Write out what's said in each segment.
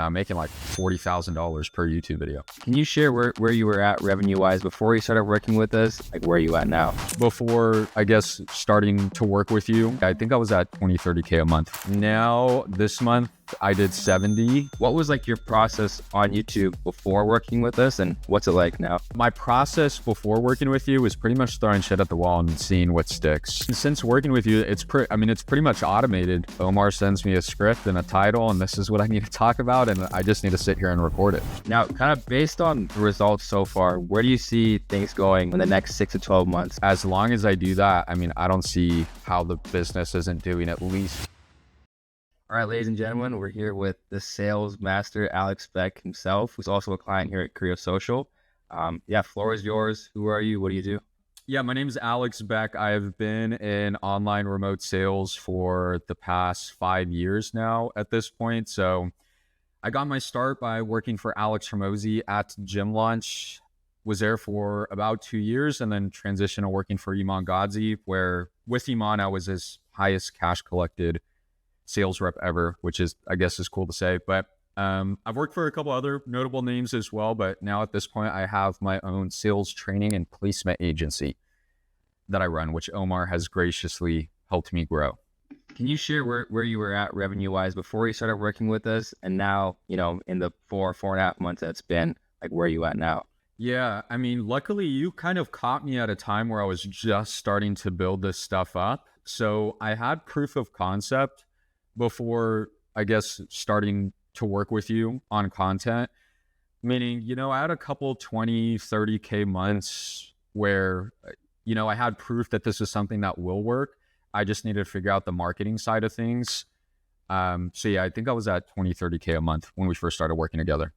I'm making like $40,000 per YouTube video. Can you share where you were at revenue-wise before you started working with us? Like, where are you at now? Before, I guess, starting to work with you, I think I was at 20, 30K a month. Now, this month, I did 70. What was like your process on YouTube before working with us, and what's it like now? My process before working with you was pretty much throwing shit at the wall and seeing what sticks. Since working with you, it's pretty much automated. Omar sends me a script and a title, and this is what I need to talk about, and I just need to sit here and record it. Now, kind of based on the results so far, where do you see things going in the next 6 to 12 months? As long as I do that, I don't see how the business isn't doing at least. All right, ladies and gentlemen, we're here with the sales master, Alex Beck himself, who's also a client here at Creo Social. Floor is yours. Who are you? What do you do? Yeah, my name is Alex Beck. I've been in online remote sales for the past 5 years now at this point. So I got my start by working for Alex Hormozi at Gym Launch. Was there for about 2 years and then transitioned to working for Iman Ghazi, where with Iman, I was his highest cash collected sales rep ever, which is, I guess, is cool to say. But I've worked for a couple other notable names as well. But now at this point, I have my own sales training and placement agency that I run, which Omar has graciously helped me grow. Can you share where you were at revenue-wise before you started working with us, and now, in the 4.5 months that's been, like, where are you at now? Yeah, luckily you kind of caught me at a time where I was just starting to build this stuff up. So I had proof of concept before, I guess, starting to work with you on content. Meaning, I had a couple 20, 30K months where, I had proof that this is something that will work. I just needed to figure out the marketing side of things. I think I was at 20, 30K a month when we first started working together.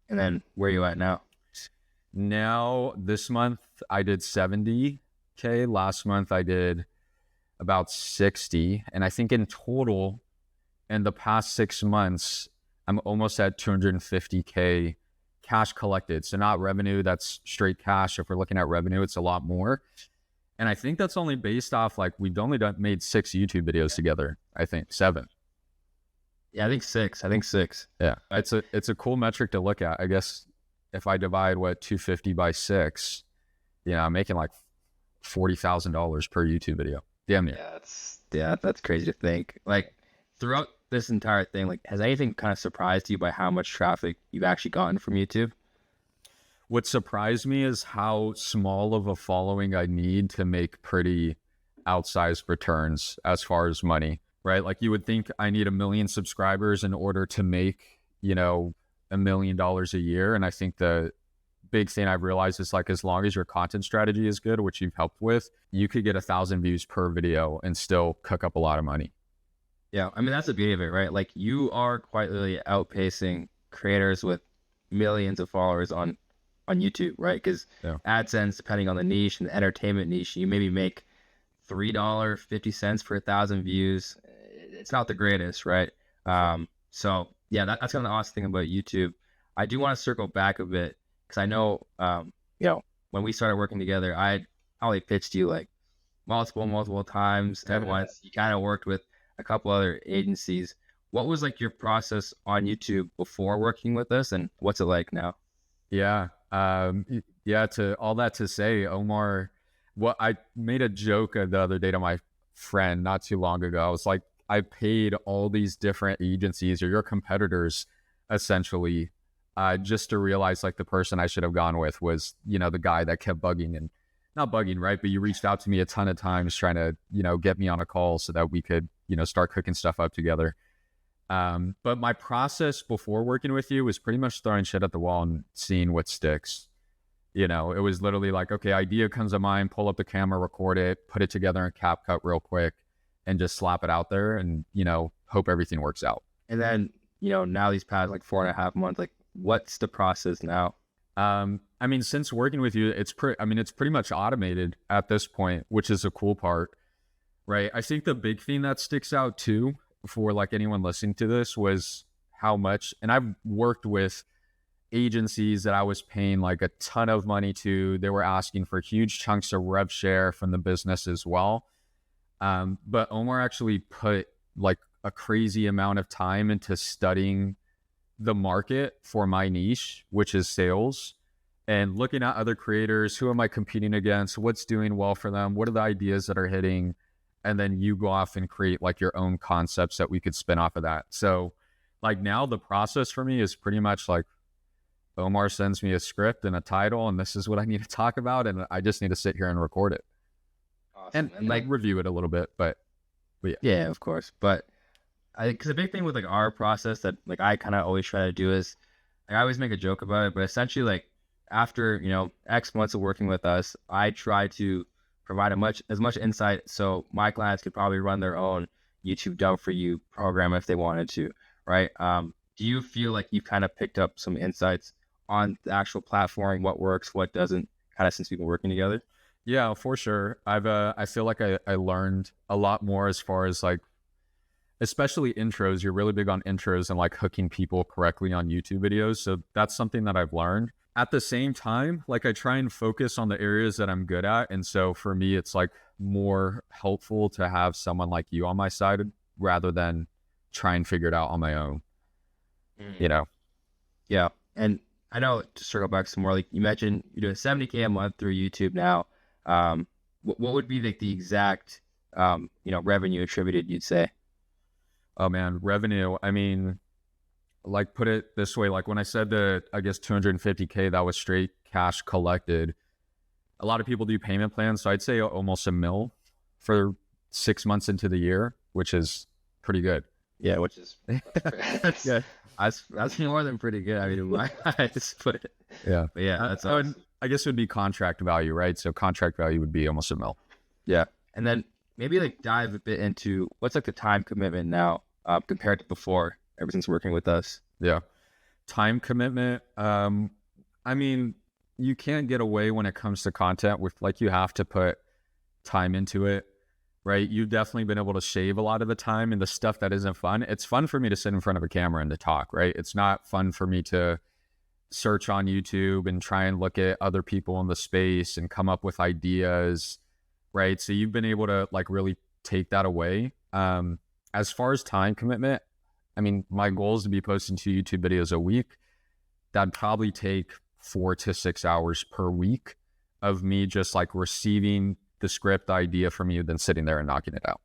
And then where are you at now? Now, this month I did 70K. Last month I did about 60. And I think in total, in the past 6 months, I'm almost at 250K cash collected. So not revenue, that's straight cash. If we're looking at revenue, it's a lot more. And I think that's only based off, like, we've only made 6 YouTube videos together. I think 7. Yeah, I think six. Yeah, it's a cool metric to look at. I guess if I divide 250 by 6, I'm making like $40,000 per YouTube video. Damn near. Yeah, that's crazy to think. Like, throughout this entire thing, like, has anything kind of surprised you by how much traffic you've actually gotten from YouTube? What surprised me is how small of a following I need to make pretty outsized returns as far as money, right? Like, you would think I need 1 million subscribers in order to make, $1 million a year. And I think the big thing I've realized is, like, as long as your content strategy is good, which you've helped with, you could get 1,000 views per video and still cook up a lot of money. Yeah, that's the beauty of it, right? Like, you are quite literally outpacing creators with millions of followers on YouTube, right? Because AdSense, depending on the niche and the entertainment niche, you maybe make $3.50 per 1,000 views. It's not the greatest, right? That's kind of the awesome thing about YouTube. I do want to circle back a bit because I know, when we started working together, I only pitched you like multiple times. Once you kind of worked with a couple other agencies. What was like your process on YouTube before working with us, and what's it like now? Yeah. To all that to say, Omar, I made a joke the other day to my friend not too long ago. I was like, I paid all these different agencies, or your competitors, essentially, just to realize, like, the person I should have gone with was, the guy that kept bugging, and not bugging, right? But you reached out to me a ton of times trying to, get me on a call so that we could, start cooking stuff up together. But my process before working with you was pretty much throwing shit at the wall and seeing what sticks. It was literally like, okay, idea comes to mind, pull up the camera, record it, put it together in CapCut real quick, and just slap it out there and, hope everything works out. And then, now these past like 4.5 months, like, what's the process now? Since working with you, it's pretty much automated at this point, which is a cool part, right? I think the big thing that sticks out too, for like anyone listening to this, was how much, and I've worked with agencies that I was paying like a ton of money to. They were asking for huge chunks of rev share from the business as well. But Omar actually put like a crazy amount of time into studying the market for my niche, which is sales, and looking at other creators. Who am I competing against? What's doing well for them? What are the ideas that are hitting? And then you go off and create like your own concepts that we could spin off of that. So like now the process for me is pretty much like Omar sends me a script and a title, and this is what I need to talk about, and I just need to sit here and record it. Awesome. And like review it a little bit, but yeah. Yeah, of course. But I think, because the big thing with like our process that like I kind of always try to do is, like, I always make a joke about it, but essentially like after, you know, X months of working with us, I try to provide as much insight so my clients could probably run their own YouTube Done for You program if they wanted to, right? Do you feel like you've kind of picked up some insights on the actual platform, what works, what doesn't, kind of since we've been working together? Yeah, for sure. I feel like I learned a lot more as far as like, especially intros. You're really big on intros and like hooking people correctly on YouTube videos. So that's something that I've learned. At the same time, like I try and focus on the areas that I'm good at. And so for me, it's like more helpful to have someone like you on my side rather than try and figure it out on my own, you know? Yeah. And I know, to circle back some more, like you mentioned you're doing 70K a month through YouTube now. What would be like the exact, you know, revenue attributed, you'd say? Oh man, revenue. I mean, like put it this way, like when I said that, I guess 250K, that was straight cash collected. A lot of people do payment plans. So I'd say almost $1 million for 6 months into the year, which is pretty good. Yeah, which is that's, yeah. That's more than pretty good. I mean, in my eyes, but yeah, but yeah, that's I guess it would be contract value, right? So contract value would be almost $1 million. Yeah, and then maybe like dive a bit into what's like the time commitment now compared to before, ever since working with us. Yeah, time commitment. I mean, you can't get away when it comes to content with like you have to put time into it. Right? You've definitely been able to shave a lot of the time, and the stuff that isn't fun. It's fun for me to sit in front of a camera and to talk, right? It's not fun for me to search on YouTube and try and look at other people in the space and come up with ideas, right? So you've been able to like really take that away. As far as time commitment, I mean, my goal is to be posting 2 YouTube videos a week. That'd probably take 4 to 6 hours per week of me just like receiving the script idea from you, then sitting there and knocking it out.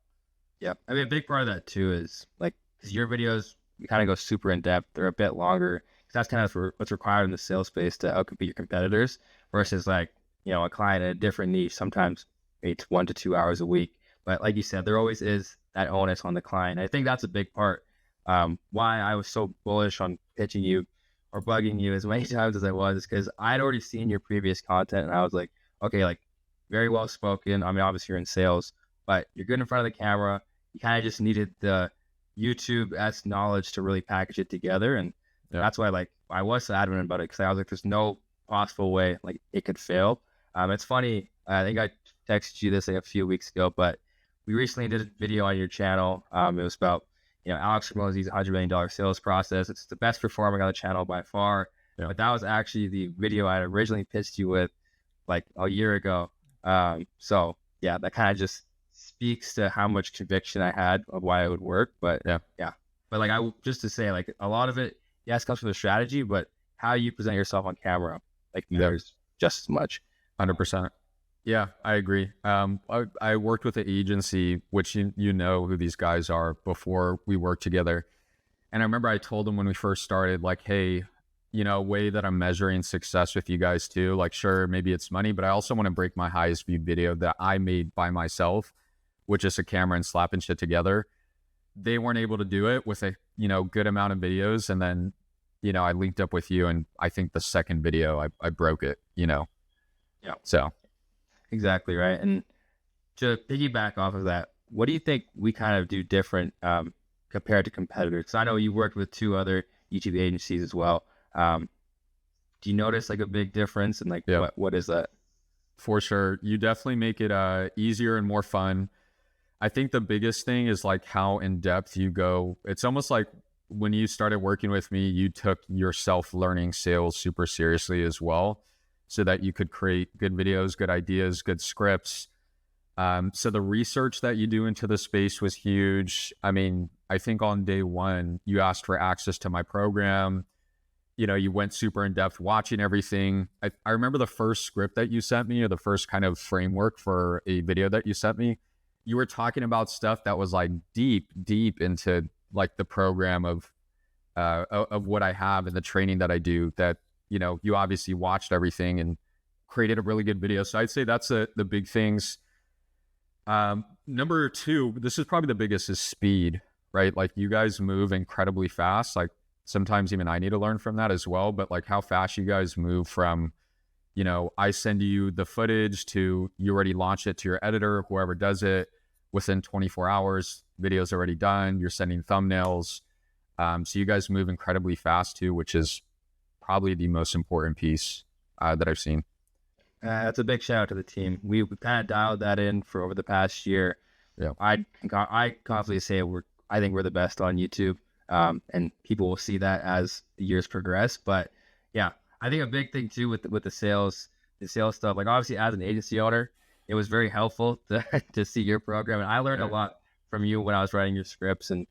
Yeah, I mean, a big part of that too is like, because your videos, you kind of go super in depth. They're a bit longer. That's kind of what's required in the sales space to outcompete your competitors. Versus like, you know, a client in a different niche, sometimes it's 1 to 2 hours a week. But like you said, there always is that onus on the client. I think that's a big part. Why I was so bullish on pitching you or bugging you as many times as I was, because I'd already seen your previous content, and I was like, okay, like, very well spoken. I mean, obviously you're in sales, but you're good in front of the camera. You kind of just needed the YouTube-esque knowledge to really package it together. And that's why like I was so adamant about it, because I was like, there's no possible way like it could fail. It's funny. I think I texted you this like a few weeks ago, but we recently did a video on your channel. It was about, you know, Alex Ramone's $100 million sales process. It's the best performing on the channel by far. Yeah. But that was actually the video I originally pitched you with like a year ago. So yeah, that kind of just speaks to how much conviction I had of why it would work. But yeah. But like just to say, like a lot of it, yes, comes from the strategy, but how you present yourself on camera, like matters just as much. 100%. Yeah, I agree. I worked with an agency, which you know who these guys are, before we worked together. And I remember I told them when we first started, like, hey, you know, way that I'm measuring success with you guys too. Like, sure, maybe it's money, but I also want to break my highest viewed video that I made by myself with just a camera and slapping shit together. They weren't able to do it with a, you know, good amount of videos. And then, you know, I linked up with you, and I think the second video, I broke it, you know? Yeah. So. Exactly. Right. And to piggyback off of that, what do you think we kind of do different compared to competitors? Because I know you worked with 2 other YouTube agencies as well. Do you notice like a big difference? And like, what is that? For sure. You definitely make it easier and more fun. I think the biggest thing is like how in depth you go. It's almost like when you started working with me, you took your self-learning sales super seriously as well, so that you could create good videos, good ideas, good scripts. So the research that you do into the space was huge. I mean, I think on day one, you asked for access to my program. You went super in depth watching everything. I remember the first script that you sent me, or the first kind of framework for a video that you sent me. You were talking about stuff that was like deep into like the program of what I have and the training that I do, that, you obviously watched everything and created a really good video. So I'd say that's the big things. Number two, this is probably the biggest, is speed, right? Like, you guys move incredibly fast. Like, sometimes even I need to learn from that as well, but like how fast you guys move from, I send you the footage to you already launch it to your editor, whoever does it, within 24 hours, video's already done, you're sending thumbnails. So you guys move incredibly fast too, which is probably the most important piece that I've seen. That's a big shout out to the team. We kind of dialed that in for over the past year. Yeah, I confidently say I think we're the best on YouTube, and people will see that as the years progress. But yeah, I think a big thing too with the sales stuff. Like, obviously, as an agency owner, it was very helpful to see your program, and I learned a lot from you when I was writing your scripts. And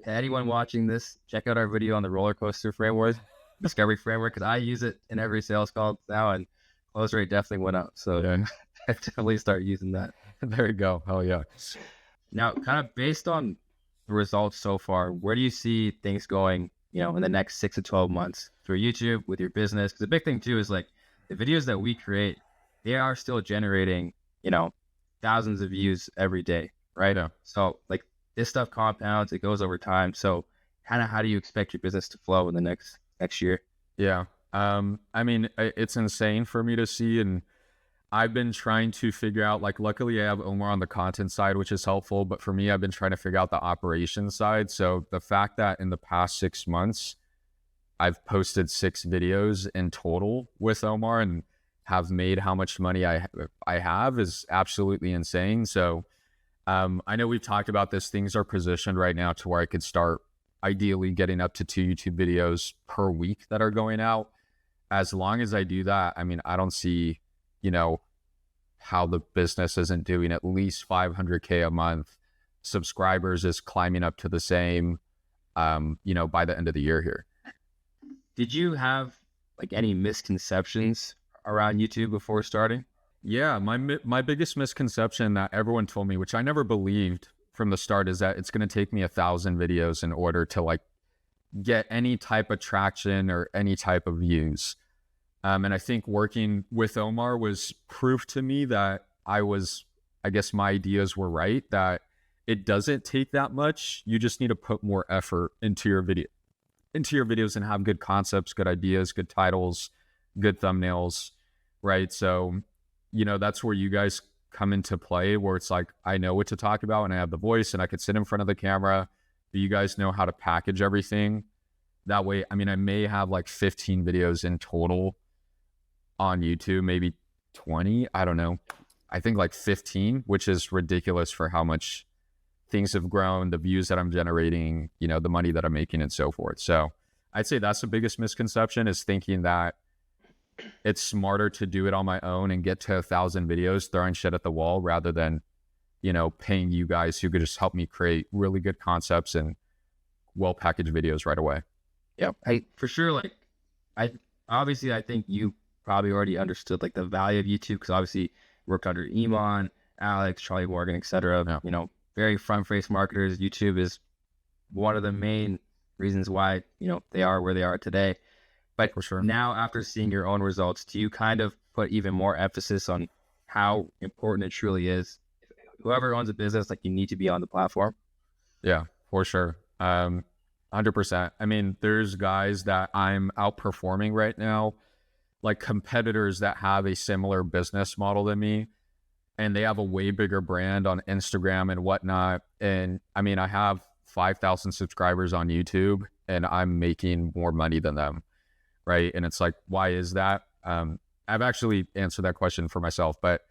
anyone watching this, check out our video on the roller coaster framework, discovery framework, because I use it in every sales call now, and close rate definitely went up. So yeah. I definitely start using that. There you go. Hell yeah. Now, kind of based on the results so far, where do you see things going, in the next 6 to 12 months for YouTube, with your business? Because the big thing too is like the videos that we create, they are still generating, thousands of views every day, right? Yeah. So like, this stuff compounds, it goes over time. So kind of how do you expect your business to flow in the next year? Yeah. I mean, it's insane for me to see, and I've been trying to figure out, like, luckily I have Omar on the content side, which is helpful, but for me, I've been trying to figure out the operations side. So the fact that in the past 6 months, I've posted 6 videos in total with Omar and have made how much money I have is absolutely insane. So I know we've talked about this. Things are positioned right now to where I could start ideally getting up to 2 YouTube videos per week that are going out. As long as I do that, I mean, I don't see, how the business isn't doing at least 500K a month. Subscribers is climbing up to the same, by the end of the year here. Did you have like any misconceptions around YouTube before starting? Yeah, my biggest misconception that everyone told me, which I never believed from the start, is that it's going to take me 1,000 videos in order to like get any type of traction or any type of views. And I think working with Omar was proof to me that I guess my ideas were right, that it doesn't take that much. You just need to put more effort into your videos and have good concepts, good ideas, good titles, good thumbnails, right? So, that's where you guys come into play, where it's like, I know what to talk about and I have the voice and I could sit in front of the camera, but you guys know how to package everything. That way, I mean, I may have like 15 videos in total on YouTube, maybe 20, I don't know. I think like 15, which is ridiculous for how much things have grown, the views that I'm generating, the money that I'm making and so forth. So I'd say that's the biggest misconception, is thinking that it's smarter to do it on my own and get to 1,000 videos throwing shit at the wall rather than, paying you guys who could just help me create really good concepts and well-packaged videos right away. Yeah, for sure. Like, I think you probably already understood like the value of YouTube, because obviously worked under Iman, Alex, Charlie Morgan, etc. Yeah. Very front-face marketers. YouTube is one of the main reasons why they are where they are today. But for sure, now after seeing your own results, do you kind of put even more emphasis on how important it truly is? Whoever owns a business, like, you need to be on the platform. Yeah, for sure. 100%. I mean, there's guys that I'm outperforming right now, like competitors that have a similar business model than me, and they have a way bigger brand on Instagram and whatnot. And I mean, I have 5,000 subscribers on YouTube and I'm making more money than them, right? And it's like, why is that? I've actually answered that question for myself, but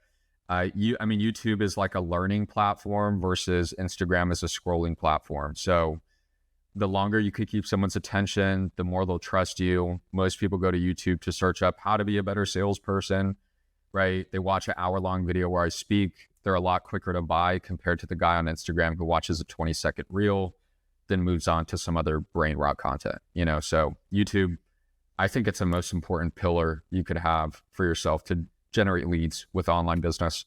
YouTube is like a learning platform versus Instagram is a scrolling platform. So the longer you could keep someone's attention, the more they'll trust you. Most people go to YouTube to search up how to be a better salesperson, right? They watch an hour-long video where I speak they're a lot quicker to buy compared to the guy on Instagram who watches a 20-second reel, then moves on to some other brain rot content, you know? So YouTube, I think it's the most important pillar you could have for yourself to generate leads with online business.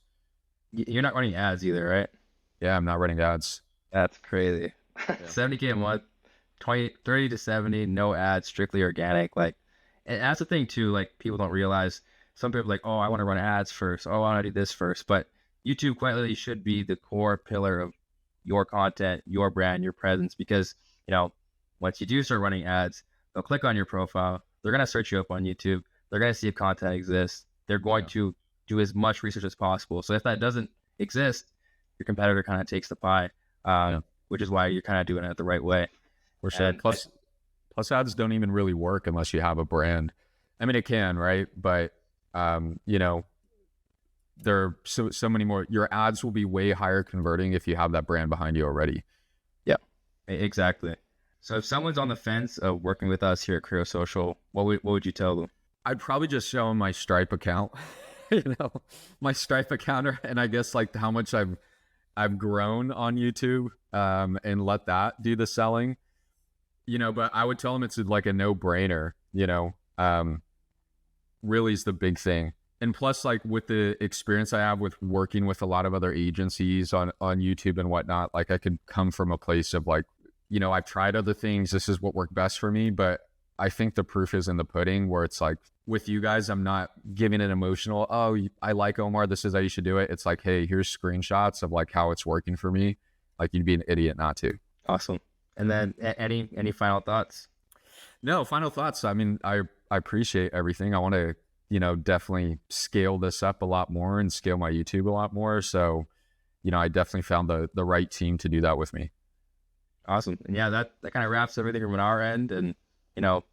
You're not running ads either, right? Yeah, I'm not running ads. That's crazy. Yeah. 70K a month, 30 to 70, no ads, strictly organic. Like, and that's the thing too, like people don't realize, some people are like, oh, I want to run ads first. Oh, I want to do this first. But YouTube quite literally should be the core pillar of your content, your brand, your presence, because, you know, once you do start running ads, they'll click on your profile. They're going to search you up on YouTube. They're going to see if content exists. They're going to do as much research as possible. So if that doesn't exist, your competitor kind of takes the pie, which is why you're kind of doing it the right way. For sure. Plus ads don't even really work unless you have a brand. I mean, it can, right? But, you know, there are so many more. Your ads will be way higher converting if you have that brand behind you already. Yeah, exactly. So if someone's on the fence of working with us here at Creo Social, what would you tell them? I'd probably just show them my Stripe account, you know, my Stripe account, and I guess like how much I've grown on YouTube, and let that do the selling, you know. But I would tell them it's like a no-brainer, you know. Really is the big thing. And plus, like with the experience I have with working with a lot of other agencies on YouTube and whatnot, like I could come from a place of like, you know, I've tried other things. This is what worked best for me. But I think the proof is in the pudding, where it's like with you guys, I'm not giving an emotional, oh, I like Omar, this is how you should do it. It's like, hey, here's screenshots of like how it's working for me. Like you'd be an idiot not to. Awesome. And then any final thoughts? No, final thoughts. I mean, I appreciate everything. I want to, you know, definitely scale this up a lot more and scale my YouTube a lot more. So, you know, I definitely found the right team to do that with me. Awesome. And yeah, that kind of wraps everything from our end. And, you know,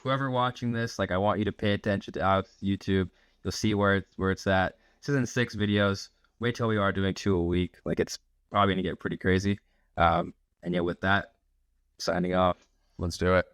whoever watching this, like I want you to pay attention to Alex's YouTube. You'll see where it's at. This is in 6 videos. Wait till we are doing 2 a week. Like it's probably gonna get pretty crazy. And yeah, with that, signing off. Let's do it.